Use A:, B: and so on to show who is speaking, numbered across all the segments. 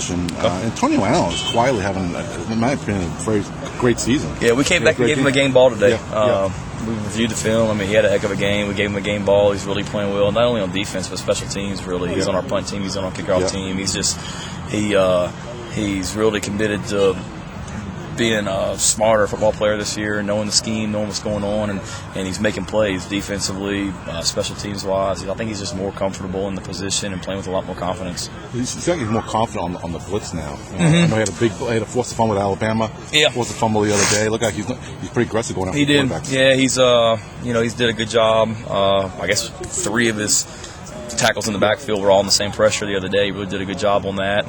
A: Antonio Allen is quietly having, in my opinion, a very great season.
B: Yeah, we came back and gave him a game ball today. We reviewed the film. I mean, he had a heck of a game. We gave him a game ball. He's really playing well, not only on defense but special teams. Really, he's on our punt team. He's on our kickoff team. He's just he's really committed to being a smarter football player this year, knowing the scheme, knowing what's going on, and he's making plays defensively, special teams wise. I think he's just more comfortable in the position and playing with a lot more confidence.
A: He's like he's more confident on the blitz now. I know he had a forced fumble with Alabama.
B: Yeah,
A: forced a fumble the other day. Look like he's pretty aggressive going after the quarterbacks.
B: Yeah, he's did a good job. I guess 3 of his tackles in the backfield were all in the same pressure the other day. He really did a good job on that,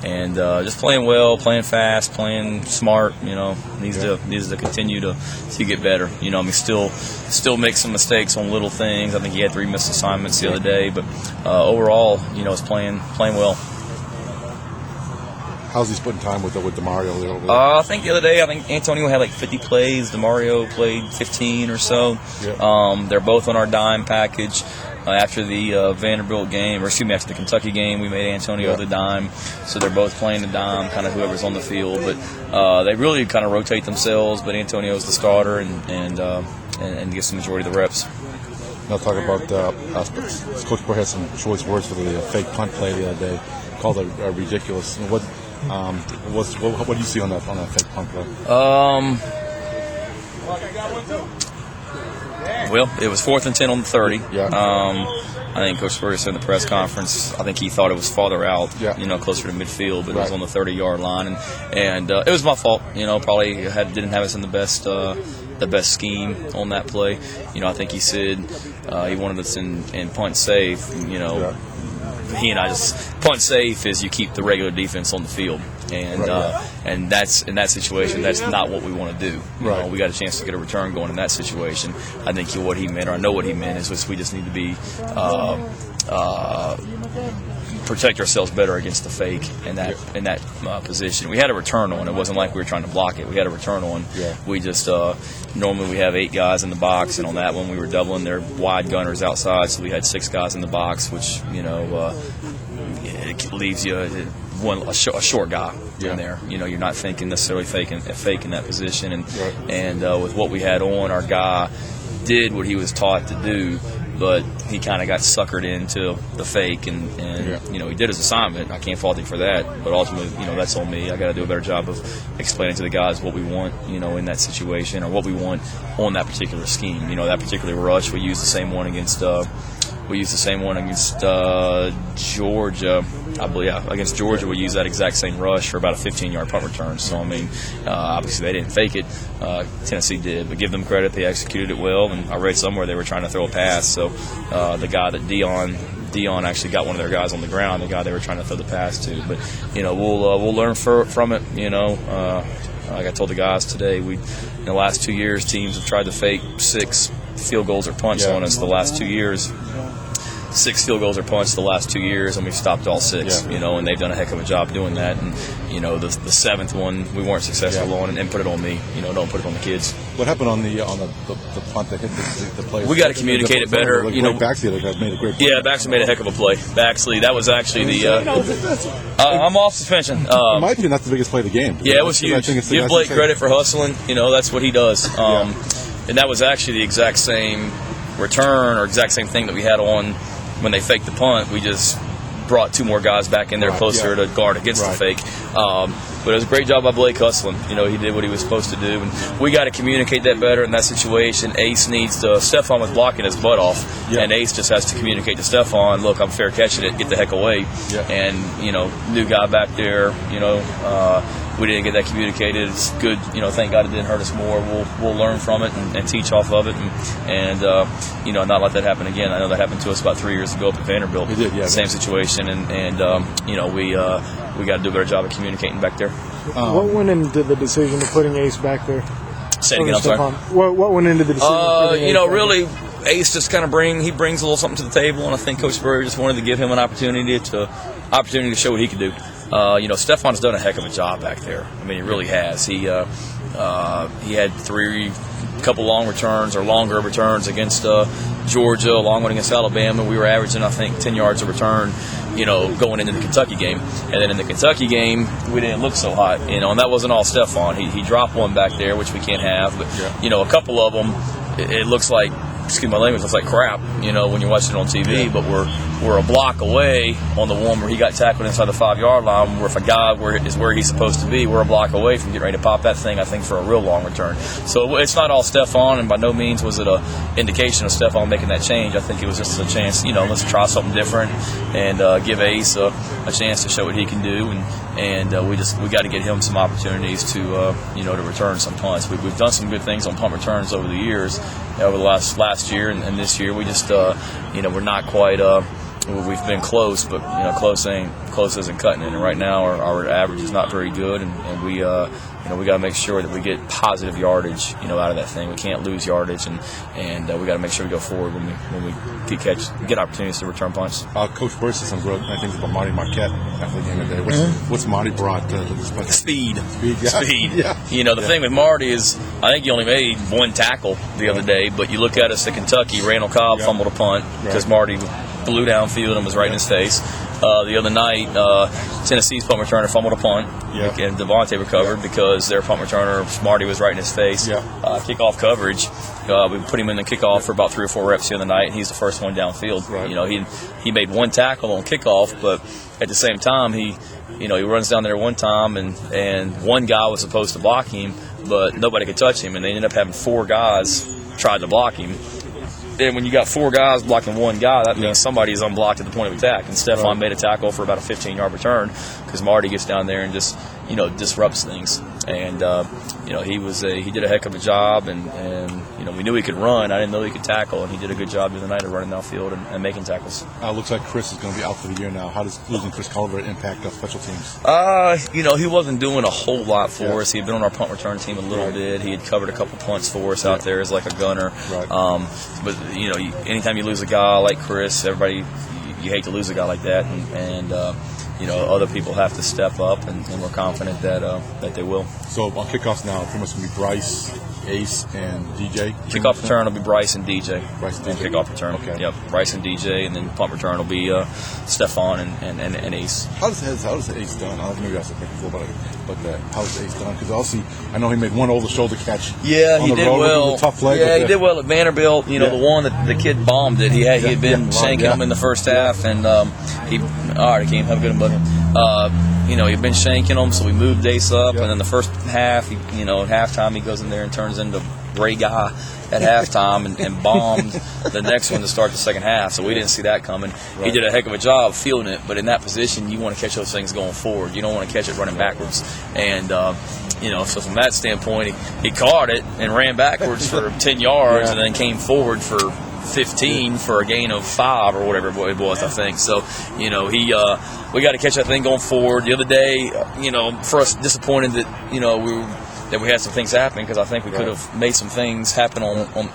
B: and just playing well, playing fast, playing smart. Needs to continue to get better. I mean, still make some mistakes on little things. I think he had 3 missed assignments the other day, but overall, is playing well.
A: How's he splitting time with DeMario?
B: I think the other day, Antonio had like 50 plays. DeMario played 15 or so.
A: Yeah.
B: They're both on our dime package. After the Vanderbilt game, after the Kentucky game, we made Antonio the dime. So they're both playing the dime, kind of whoever's on the field. But they really kind of rotate themselves. But Antonio's the starter and gets the majority of the reps.
A: Now talk about Coach Burr had some choice words for the fake punt play the other day. Called it ridiculous. What do you see on that fake punt play?
B: Well, it was 4th and 10 on the 30.
A: Yeah.
B: I think Coach Spurrier said in the press conference, I think he thought it was farther out, closer to midfield, but it was on the 30-yard line, and it was my fault. Probably didn't have us in the best scheme on that play. I think he said he wanted us in punt safe. He and I just punt safe is you keep the regular defense on the field, and that's in that situation. That's not what we want to do. We got a chance to get a return going in that situation. I think what he meant, or I know what he meant, is we just need to be protect ourselves better against the fake in that position. We had a return on. It wasn't like we were trying to block it. We had a return on.
A: Yeah.
B: We just normally we have 8 guys in the box, and on that one we were doubling their wide gunners outside, so we had 6 guys in the box, which it leaves you a short guy in there. You're not thinking necessarily faking that position, and with what we had on, our guy did what he was taught to do. But he kind of got suckered into the fake, and he did his assignment. I can't fault him for that. But ultimately, that's on me. I got to do a better job of explaining to the guys what we want, in that situation, or what we want on that particular scheme. That particular rush, we used the same one against. Georgia, I believe. Yeah, against Georgia, we used that exact same rush for about a 15-yard punt return. So, obviously they didn't fake it. Tennessee did, but give them credit, they executed it well. And I read somewhere they were trying to throw a pass. So, the guy that Dion actually got one of their guys on the ground, the guy they were trying to throw the pass to. But, we'll learn from it. Like I told the guys today, in the last 2 years, teams have tried to fake 6 field goals or punts on us the last 2 years. 6 field goals or punts the last 2 years, and we've stopped all 6. And they've done a heck of a job doing that. And the 7th one we weren't successful on, and put it on me. Don't put it on the kids.
A: What happened on the punt that hit the play?
B: We got to communicate it better.
A: Baxley made a great play.
B: Yeah, Baxley made a heck of a play. Baxley, that was actually I'm off suspension.
A: In my opinion, that's the biggest play of the game.
B: Yeah, it was huge. Give Blake credit for hustling. That's what he does. And that was actually the exact same return or exact same thing that we had on when they faked the punt. We just brought 2 more guys back in there closer to guard against the fake. But it was a great job by Blake hustling. He did what he was supposed to do. And we got to communicate that better in that situation. Ace needs to – Stephon was blocking his butt off. And Ace just has to communicate to Stephon, look, I'm fair catching it, get the heck away. And, new guy back there, we didn't get that communicated. It's good, thank God it didn't hurt us more. We'll learn from it and teach off of it and not let that happen again. I know that happened to us about 3 years ago up at Vanderbilt.
A: We did, yeah.
B: Same situation, and we got to do a better job of communicating back there.
C: What went into the decision of putting Ace back there?
B: Say it again, I'm sorry.
C: What went into the decision?
B: Really, Ace just kind of brings a little something to the table, and I think Coach Spurrier just wanted to give him an opportunity to show what he could do. Stephon's done a heck of a job back there. He really has. He had 3 couple long returns or longer returns against Georgia, a long one against Alabama. We were averaging, I think, 10 yards a return. going into the Kentucky game. And then in the Kentucky game, we didn't look so hot, and that wasn't all Stephon. He dropped one back there, which we can't have, but a couple of them, it looks like, excuse my language, looks like crap, when you're watching it on TV. But we're a block away on the one where he got tackled inside the 5-yard line. Where if a guy is where he's supposed to be, we're a block away from getting ready to pop that thing, I think, for a real long return. So it's not all Stephon, and by no means was it an indication of Stephon making that change. I think it was just a chance, let's try something different and give Ace a chance to show what he can do. And we got to get him some opportunities to to return some punts. We've done some good things on punt returns over the years, over the last year and this year. We just we're not quite. We've been close, but close isn't cutting it. And right now our average is not very good, and we we got to make sure that we get positive yardage out of that thing. We can't lose yardage, and we got to make sure we go forward when we get opportunities to return punts.
A: Coach Burris said some great things about Marty Marquette after the game today. What's Marty brought to this play?
B: Speed.
A: Yeah.
B: Speed.
A: Yeah.
B: The thing with Marty is I think he only made one tackle the other day, but you look at us at Kentucky, Randall Cobb fumbled a punt because Marty blew downfield and was right in his face. The other night, Tennessee's punt returner fumbled a punt, and Devontae recovered because their punt returner, Marty, was right in his face. Kickoff coverage, we put him in the kickoff for about 3 or 4 reps the other night, and he's the first one downfield. Right. He made one tackle on kickoff, but at the same time, he runs down there one time, and one guy was supposed to block him, but nobody could touch him, and they ended up having 4 guys try to block him. And when you got 4 guys blocking one guy, that means somebody is unblocked at the point of attack. And Stephon made a tackle for about a 15-yard return because Marty gets down there and just disrupts things. And he did a heck of a job. And we knew he could run. I didn't know he could tackle, and he did a good job the other night of running downfield and making tackles.
A: Looks like Chris is going to be out for the year now. How does losing Chris Culver impact special teams?
B: He wasn't doing a whole lot for us. He had been on our punt return team a little bit. He had covered a couple punts for us out there as like a gunner.
A: Right.
B: But anytime you lose a guy like Chris, everybody you hate to lose a guy like that, and other people have to step up, and we're confident that they will.
A: So on kickoffs now, pretty much going to be Bryce, Ace, and DJ.
B: Kickoff return will be Bryce and DJ.
A: Bryce and DJ.
B: Kickoff return.
A: Okay.
B: Yep. Bryce and DJ, and then punt return will be Stephon and Ace.
A: How's Ace done? I maybe I said before, but how's Ace done? Because also I know he made one over-the-shoulder catch.
B: Yeah,
A: on
B: he
A: the
B: did
A: road.
B: well.
A: It was a tough play.
B: Yeah, he did well at Vanderbilt. The one that the kid bombed it. He had been shanking him in the first half, and all right, Akeem, have a good one, buddy. He'd been shanking him, so we moved Ace up, and then the first half, at halftime, he goes in there and turns into Ray Guy at halftime and bombed the next one to start the second half. So we didn't see that coming. Right. He did a heck of a job fielding it, but in that position, you want to catch those things going forward. You don't want to catch it running backwards. And so from that standpoint, he caught it and ran backwards for 10 yards, and then came forward for 15 for a gain of 5 or whatever it was, I think. So, we got to catch that thing going forward. The other day, for us, disappointed that we had some things happen, because I think we could have made some things happen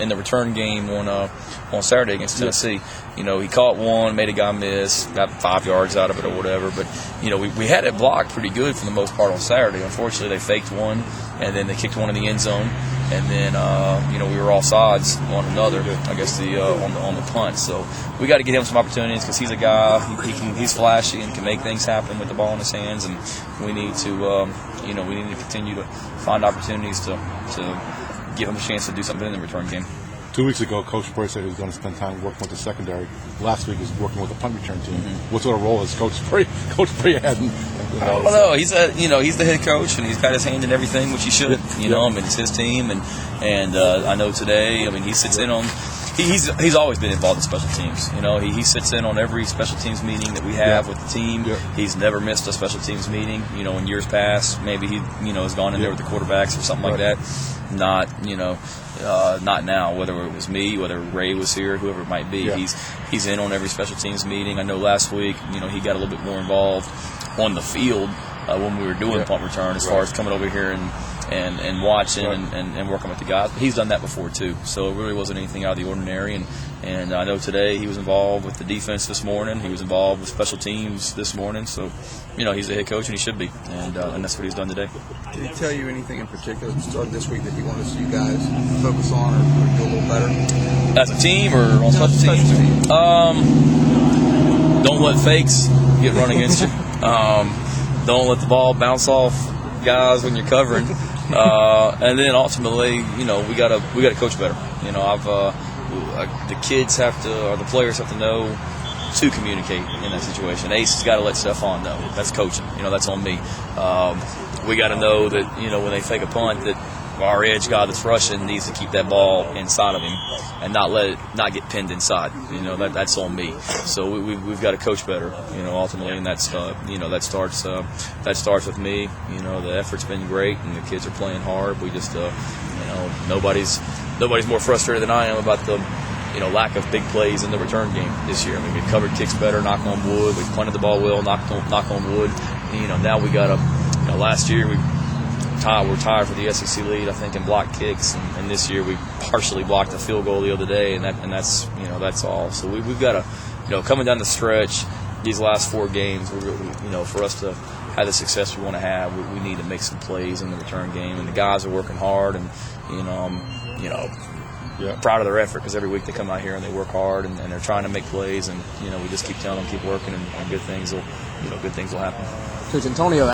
B: in the return game on Saturday against Tennessee. He caught one, made a guy miss, got 5 yards out of it or whatever. But we had it blocked pretty good for the most part on Saturday. Unfortunately, they faked one, and then they kicked one in the end zone, and then we were all sides on another. I guess on the punt. So we got to get him some opportunities, because he's a guy. He's flashy and can make things happen with the ball in his hands, and we need to continue to find opportunities to give him a chance to do something in the return game.
A: 2 weeks ago, Coach Burris said he was going to spend time working with the secondary. Last week, he was working with the punt return team. Mm-hmm. What sort of role has Coach Burris had?
B: I don't know. He's the head coach, and he's got his hand in everything, which he should. It's his team, and I know today. He sits in on. He's always been involved in special teams. He sits in on every special teams meeting that we have with the team. Yeah. He's never missed a special teams meeting. In years past, maybe he has gone in there with the quarterbacks or something like that. Not now. Whether it was me, whether Ray was here, whoever it might be, he's in on every special teams meeting. I know last week, he got a little bit more involved on the field when we were doing punt return, as far as coming over here and watching and working with the guys. But he's done that before too, so it really wasn't anything out of the ordinary. And I know today he was involved with the defense this morning. He was involved with special teams this morning. So, he's the head coach, and he should be. And that's what he's done today.
D: Did he tell you anything in particular starting this week that he wanted to see you guys focus on or do a little better?
B: As a team or on special teams? Don't let fakes get run against you. Don't let the ball bounce off guys when you're covering. And then ultimately, you know, we gotta coach better. You know, the kids have to, or the players have to know to communicate in that situation. Ace has got to let Stephon know. That's coaching. You know, that's on me. We got to know that, you know, when they fake a punt, that our edge guy that's rushing needs to keep that ball inside of him and not get pinned inside. You know, that's on me. So we've got to coach better. You know, ultimately, and that's you know, that starts with me. You know, the effort's been great and the kids are playing hard. We just you know, nobody's more frustrated than I am about the, you know, lack of big plays in the return game this year. I mean, we've covered kicks better, knock on wood. We've punted the ball well, knock on wood. And, you know, now we got you know, last year we're tied for the SEC lead, I think, in blocked kicks, and this year we partially blocked a field goal the other day, and that's, you know, that's all. So we've got to, you know, coming down the stretch, these last 4 games, you know, for us to have the success we want to have, we need to make some plays in the return game, and the guys are working hard, and you know, proud of their effort, because every week they come out here and they work hard and they're trying to make plays, and you know, we just keep telling them keep working, and good things will happen.
D: Coach Antonio